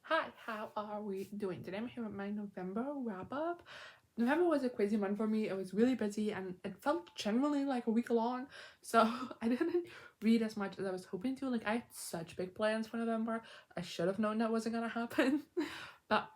Hi, how are we doing? Today I'm here with my November wrap up. November was a crazy month for me. It was really busy and it felt generally like a week long. So I didn't read as much as I was hoping to. Like I had such big plans for November. I should have known that wasn't gonna happen. But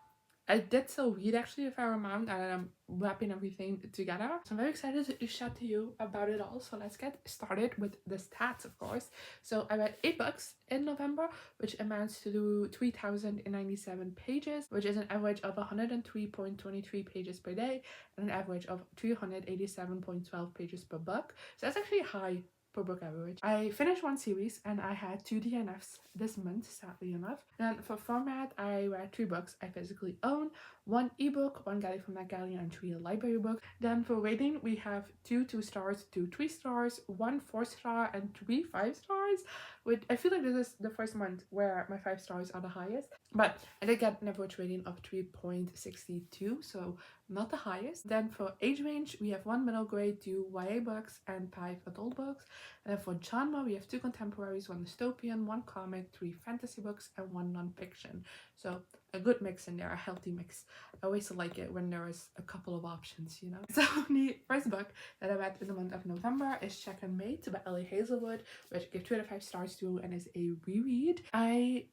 I did still read actually a fair amount and I'm wrapping everything together. So I'm very excited to chat to you about it all. So let's get started with the stats, of course. So I read 8 books in November, which amounts to 3,097 pages, which is an average of 103.23 pages per day and an average of 387.12 pages per book. So that's actually high per book average. I finished one series and I had 2 DNFs this month, sadly enough. And for format, I read 3 books I physically own, 1 ebook, 1 galley from that galley, and 3 library books. Then for rating, we have 2 2-stars, 2 3-stars, 1 4-star, and 3 5-stars, which I feel like this is the first month where my 5 stars are the highest. But I did get an average rating of 3.62, so not the highest. Then for age range, we have 1 middle grade, 2 YA books, and 5 adult books. And then for genre, we have 2 contemporaries, 1 dystopian, 1 comic, 3 fantasy books, and 1 non-fiction. So a good mix in there, a healthy mix. I always like it when there is a couple of options, you know. So the first book that I read in the month of November is Chakraborty by Ali Hazelwood, which I give 2 out of 5 stars to and is a reread. I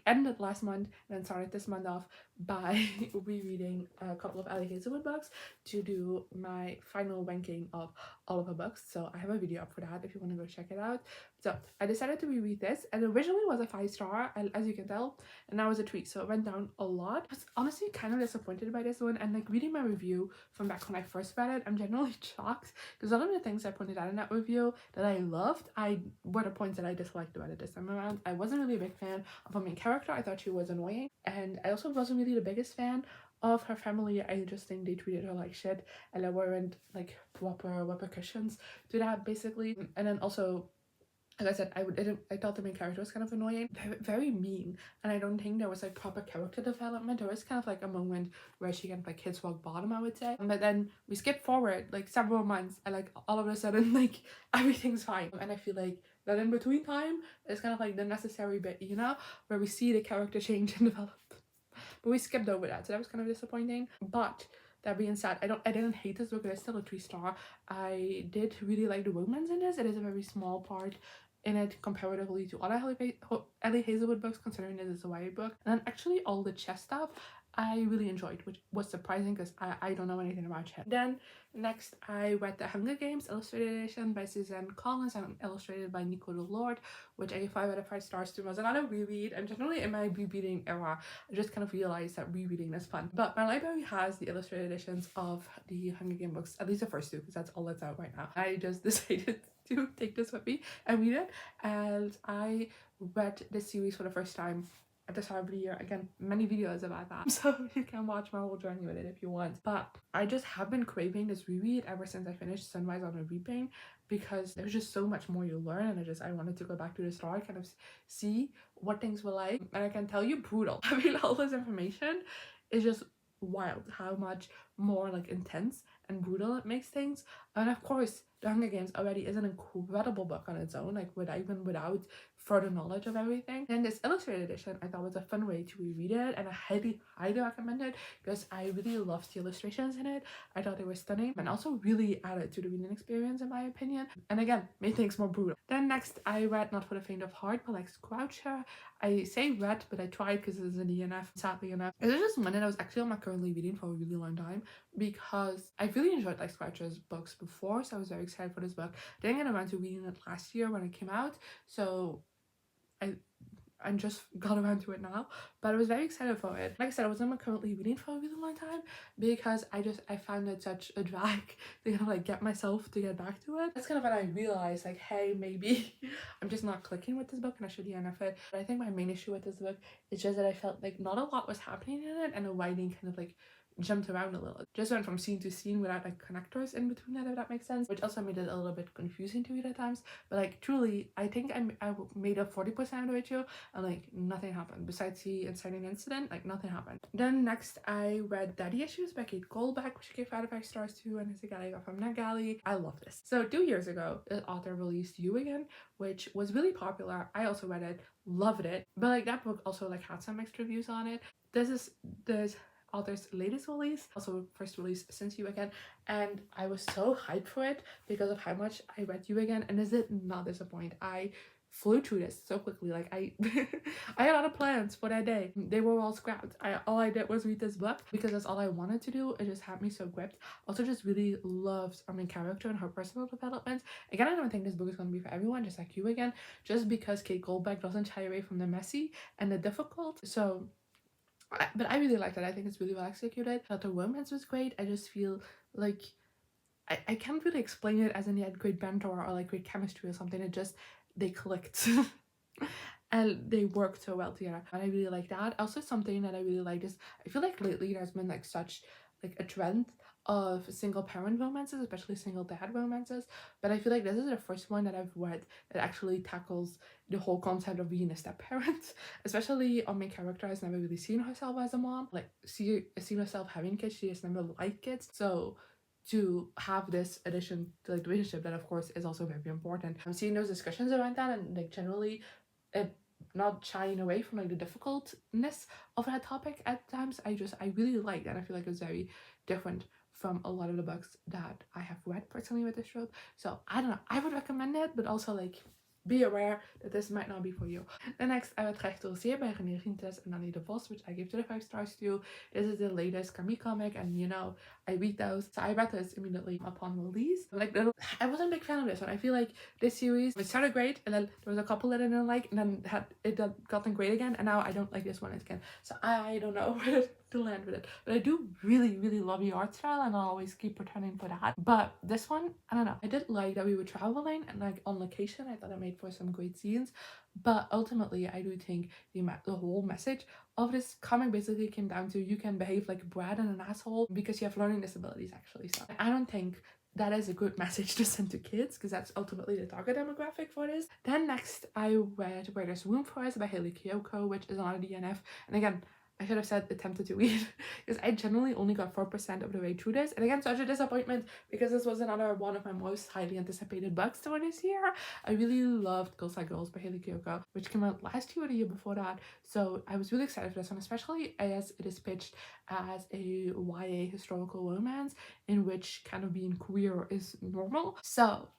ended last month and then started this month off by rereading a couple of Ali Hazelwood books to do my final ranking of all of her books. So I have a video up for that if you want to go check it out. So I decided to reread this, and originally was a 5-star, as you can tell, and now it's a 3, so it went down a lot. I was honestly kind of disappointed by this one, and reading my review from back when I first read it, I'm generally shocked because a lot of the things I pointed out in that review that I loved, were the points that I disliked about it this time around. I wasn't really a big fan of her main character. I thought she was annoying, and I also wasn't really the biggest fan of her family. I just think they treated her like shit, and there weren't proper repercussions to that, basically. And then also, like I said, I thought the main character was kind of annoying, very mean, and I don't think there was proper character development. There was kind of a moment where she kind of hits rock bottom, I would say. But then we skip forward several months, and all of a sudden everything's fine. And I feel like that in between time is kind of the necessary bit, you know, where we see the character change and develop. But we skipped over that, so that was kind of disappointing. But that being said, I didn't hate this book. It's still a 3-star. I did really like the romance in this. It is a very small part in it comparatively to other Ali Hazelwood books, considering it is a YA book. And then actually all the chess stuff I really enjoyed, which was surprising because I don't know anything about chess. Then next I read The Hunger Games Illustrated Edition by Suzanne Collins and illustrated by Nico Delort, which I gave 5 out of 5 stars to. It was another reread, and generally in my rereading era, I just kind of realized that rereading is fun. But my library has the illustrated editions of the Hunger Games books, at least the first 2, because that's all that's out right now. I just decided to take this with me and read it, and I read this series for the first time at the start of the year. Again, many videos about that, so you can watch my whole journey with it if you want. But I just have been craving this reread ever since I finished Sunrise on a Reaping, because there's just so much more you learn, and I wanted to go back to the start, kind of see what things were like. And I can tell you, brutal. Having all this information is just wild how much more intense and brutal it makes things. And of course, The Hunger Games already is an incredible book on its own, without further knowledge of everything. And this illustrated edition I thought was a fun way to reread it, and I highly recommend it because I really loved the illustrations in it. I thought they were stunning and also really added to the reading experience, in my opinion, and again made things more brutal. Then next I read Not for the Faint of Heart by Lex Croucher. I say read, but I tried because it is a DNF, sadly enough. It was just one that I was actually on my currently reading for a really long time, because I really enjoyed Lex Croucher's books before, so I was very excited for this book. I didn't get around to reading it last year when it came out, so I just got around to it now, but I was very excited for it. Like I said, I wasn't currently reading for a really long time because I found it such a drag to kind of get myself to get back to it. That's kind of when I realized hey, maybe I'm just not clicking with this book and I should DNF it. But I think my main issue with this book is just that I felt not a lot was happening in it, and the writing kind of jumped around a little. It just went from scene to scene without like connectors in between it, if that makes sense, which also made it a little bit confusing to read at times. But like truly, I think I made up 40% of the way through, and like nothing happened besides the inciting incident. Like nothing happened. Then next I read Daddy Issues by Kate Goldbeck, which I gave 5 stars to, and it's a guy I got from NetGalley. I love this. So 2 years ago, the author released You Again, which was really popular. I also read it, loved it, but like that book also like had some mixed reviews on it. This is the author's latest release, also first release since You Again, and I was so hyped for it because of how much I read You Again, and this did not disappoint. I flew through this so quickly. Like I I had a lot of plans for that day. They were all scrapped. All I did was read this book because that's all I wanted to do. It just had me so gripped. Also just really loved our main character and her personal development. Again, I don't think this book is going to be for everyone, just like You Again, just because Kate Goldbeck doesn't shy away from the messy and the difficult. So but I really liked it. I think it's really well executed. I thought the romance was great. I just feel like I can't really explain it as in they had great banter or like great chemistry or something. It just, they clicked. And they worked so well together, and I really like that. Also, something that I really like is I feel like lately there's been like such like a trend of single parent romances, especially single dad romances, but I feel like this is the first one that I've read that actually tackles the whole concept of being a step parent. Especially our main character has never really seen herself as a mom, like seen herself having kids. She has never liked kids, so to have this addition to like the relationship, that of course is also very important. I'm seeing those discussions around that, and like generally it not shying away from like the difficultness of that topic at times. I really like that. I feel like it's very different from a lot of the books that I have read personally with this trope. So I don't know, I would recommend it, but also like be aware that this might not be for you. The next I read Recht by Renée, Rienties and Ali Devos, which I gave 5 stars to. This is the latest Camille comic, and you know I read those, so I read this immediately upon release. Like I wasn't a big fan of this one. I feel like this series, it started great, and then there was a couple that I didn't like, and then it gotten great again, and now I don't like this one again. So I don't know where to land with it, but I do really love the art style, and I'll always keep returning for that. But this one, I don't know, I did like that we were traveling and like on location. I thought it made for some great scenes, but ultimately I do think the whole message of this comic basically came down to you can behave like a brat and an asshole because you have learning disabilities, actually. So I don't think that is a good message to send to kids, because that's ultimately the target demographic for this. Then next I read Where There's Room for Us by Hayley Kiyoko, which is another DNF, and again I should have said attempted to read, because I generally only got 4% of the way through this, and again such a disappointment because this was another one of my most highly anticipated books for this year. I really loved Girls Like Girls by Hayley Kiyoko, which came out last year or the year before that, so I was really excited for this one, especially as it is pitched as a YA historical romance in which kind of being queer is normal. So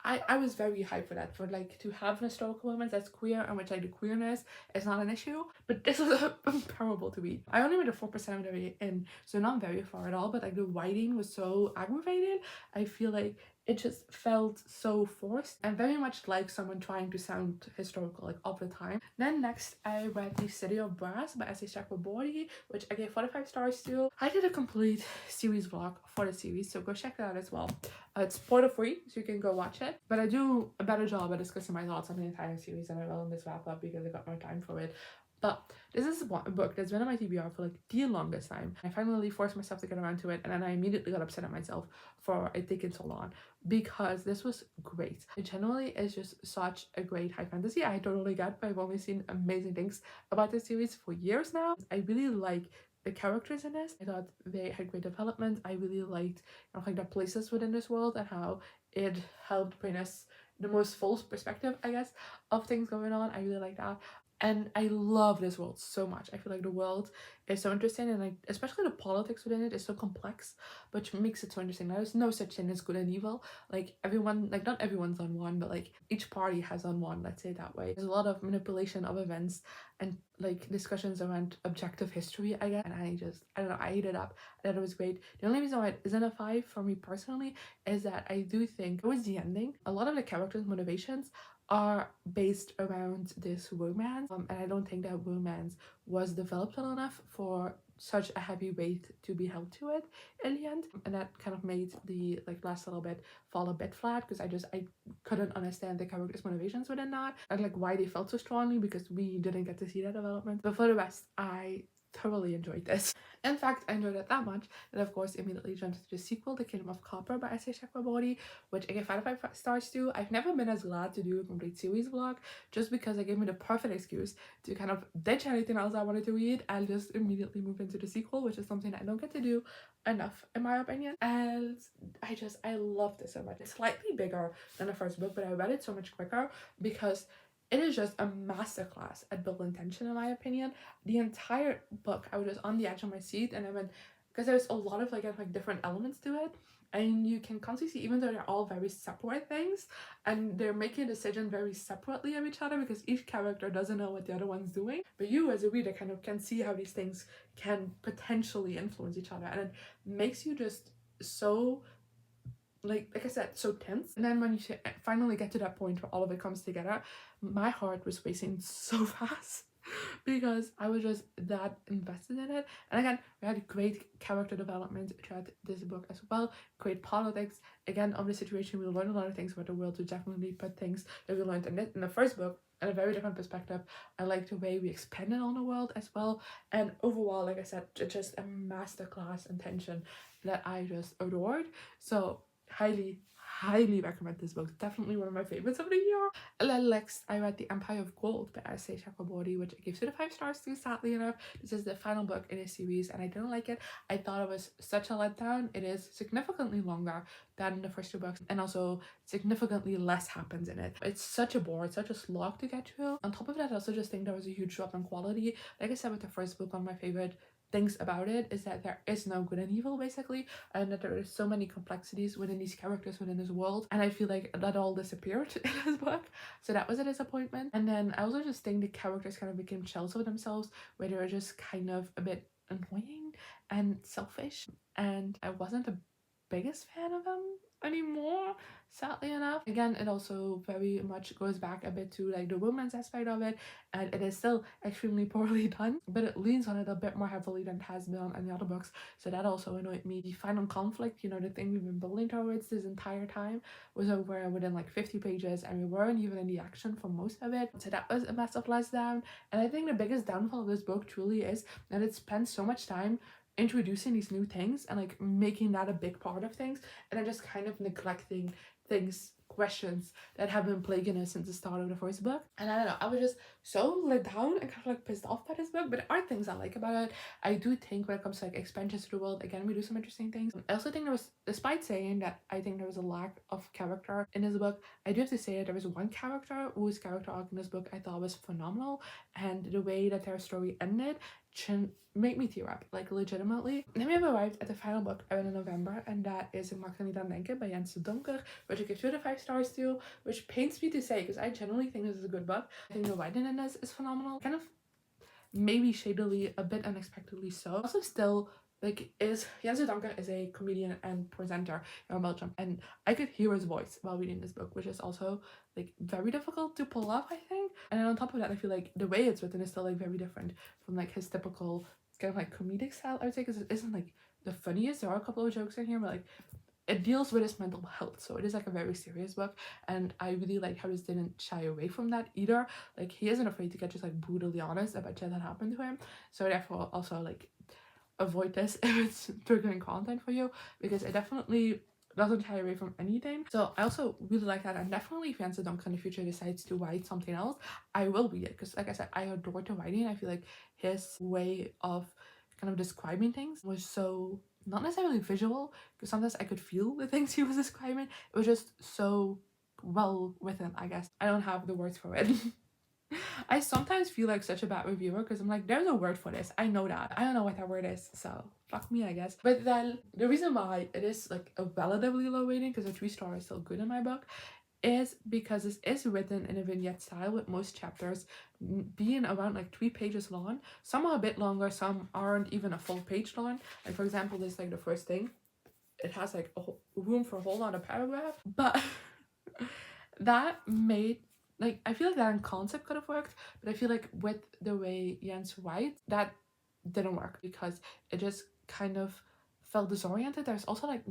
I was very hyped for that, for like to have an historical romance that's queer and which like the queerness is not an issue. But this was terrible to read. I only made a 4% of the way in, so not very far at all, but like the writing was so aggravated. I feel like it just felt so forced and very much like someone trying to sound historical like all the time. Then next I read The City of Brass by Chakraborty, which I gave 5 stars to. I did a complete series vlog for the series, so go check that out as well. It's spoiler free, so you can go watch it, but I do a better job at discussing my thoughts on the entire series than I will in this wrap up because I got more time for it. But this is a book that's been on my TBR for like the longest time. I finally forced myself to get around to it, and then I immediately got upset at myself for it taking so long, because this was great. It generally is just such a great high fantasy. I totally get, but I've only seen amazing things about this series for years now. I really like the characters in this. I thought they had great development. I really liked like the places within this world and how it helped bring us the most full perspective, I guess, of things going on. I really like that. And I love this world so much. I feel like the world is so interesting, and like especially the politics within it is so complex, which makes it so interesting. There's no such thing as good and evil. Like everyone, like not everyone's on one, but like each party has on one, let's say it that way. There's a lot of manipulation of events and like discussions around objective history, I guess. And I don't know, I ate it up. I thought it was great. The only reason why it isn't a 5 for me personally is that I do think towards the ending, a lot of the characters' motivations are based around this romance, and I don't think that romance was developed well enough for such a heavy weight to be held to it in the end, and that kind of made the like last little bit fall a bit flat, because I couldn't understand the characters' motivations within that and like why they felt so strongly, because we didn't get to see that development. But for the rest, I thoroughly enjoyed this. In fact, I enjoyed it that much that of course immediately jumped into the sequel, The Kingdom of Copper by S.A. Chakraborty, which I gave 5 out of 5 stars to. I've never been as glad to do a complete series vlog, just because it gave me the perfect excuse to kind of ditch anything else I wanted to read and just immediately move into the sequel, which is something I don't get to do enough in my opinion. And I love this so much. It's slightly bigger than the first book, but I read it so much quicker because it is just a masterclass at building tension in my opinion. The entire book I was just on the edge of my seat, and I mean, because there's a lot of like different elements to it, and you can constantly see, even though they're all very separate things and they're making a decision very separately of each other because each character doesn't know what the other one's doing, but you as a reader kind of can see how these things can potentially influence each other, and it makes you just so like I said, so tense. And then when you finally get to that point where all of it comes together, my heart was racing so fast because I was just that invested in it. And again, we had great character development throughout this book as well, great politics again of the situation. We learned a lot of things about the world, to definitely put things that we learned in the first book in a very different perspective. I like the way we expanded on the world as well, and overall, like I said, just a masterclass in tension that I just adored. So highly recommend this book. Definitely one of my favorites of the year. And then next I read The Empire of Gold by S.A. Chakraborty, which I gave 2 to 5 stars to, sadly enough. This is the final book in a series and I didn't like it. I thought it was such a letdown. It is significantly longer than the first 2 books, and also significantly less happens in it. It's such a bore, it's such a slog to get through. On top of that, I also just think there was a huge drop in quality. Like I said with the first book, one of my favorite things about it is that there is no good and evil basically, and that there is so many complexities within these characters, within this world, and I feel like that all disappeared in this book, so that was a disappointment. And then I also just think the characters kind of became shells of themselves, where they were just kind of a bit annoying and selfish, and I wasn't the biggest fan of them anymore, sadly enough. Again, it also very much goes back a bit to like the romance aspect of it, and it is still extremely poorly done, but it leans on it a bit more heavily than it has been on the other books, so that also annoyed me. The final conflict, you know, the thing we've been building towards this entire time, was over within like 50 pages, and we weren't even in the action for most of it, so that was a massive letdown. And I think the biggest downfall of this book truly is that it spends so much time introducing these new things and like making that a big part of things, and then just kind of neglecting questions that have been plaguing us since the start of the first book. And I don't know, I was just so let down and kind of like pissed off by this book, but there are things I like about it. I do think when it comes to like expansions to the world, again, we do some interesting things. I also think there was, despite saying that I think there was a lack of character in this book, I do have to say that there was one character whose character arc in this book I thought was phenomenal, and the way that their story ended make me tear up, like legitimately. Then we have arrived at the final book I read in November, and that is niet denken by Jens Dendoncker, which I give 2 to 5 stars to, which pains me to say because I genuinely think this is a good book. I think the writing in this is phenomenal, kind of maybe shadily, a bit unexpectedly so. Also still, like, Jens Dendoncker is a comedian and presenter in Belgium, and I could hear his voice while reading this book, which is also like very difficult to pull off, I think. And then on top of that, I feel like the way it's written is still like very different from like his typical kind of like comedic style, I would say, because it isn't like the funniest. There are a couple of jokes in here, but like it deals with his mental health, so it is like a very serious book, and I really like how this didn't shy away from that either. Like, he isn't afraid to get just like brutally honest about shit that happened to him, so therefore also like avoid this if it's triggering content for you, because it definitely doesn't shy away from anything. So I also really like that, and definitely if Jens Dendoncker in the future decides to write something else, I will read it, because like I said, I adore the writing. I feel like his way of kind of describing things was so not necessarily visual, because sometimes I could feel the things he was describing. It was just so well written, I guess. I don't have the words for it. I sometimes feel like such a bad reviewer because I'm like, there's a word for this. I know that. I don't know what that word is, so fuck me, I guess. But then the reason why it is like a relatively low rating, because a 3 star is still good in my book, is because this is written in a vignette style, with most chapters being around like 3 pages long. Some are a bit longer, some aren't even a full page long. Like, for example, this like the first thing, it has like room for a whole lot of paragraph, but that made, like, I feel like that in concept could have worked, but I feel like with the way Jens writes, that didn't work, because it just kind of felt disoriented. There's also like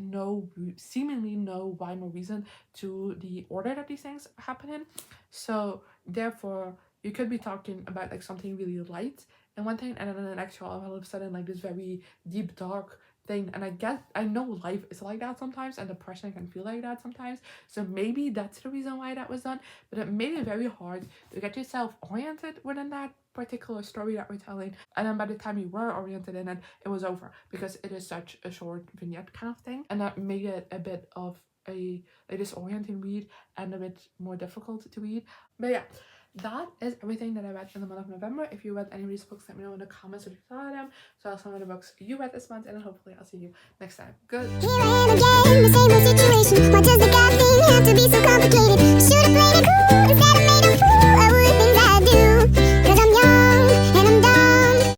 seemingly no rhyme or reason to the order that these things happen in, so therefore you could be talking about like something really light and one thing, and then in the next show all of a sudden like this very deep dark thing. And I know life is like that sometimes, and depression can feel like that sometimes, so maybe that's the reason why that was done. But it made it very hard to get yourself oriented within that particular story that we're telling, and then by the time you were oriented in it, it was over, because it is such a short vignette kind of thing, and that made it a bit of a disorienting read and a bit more difficult to read. But yeah, that is everything that I read in the month of November. If you read any of these books, let me know in the comments what you thought of them. So I'll some of the books you read this month, and then hopefully I'll see you next time. Good. Here I am again, the same old situation. What does the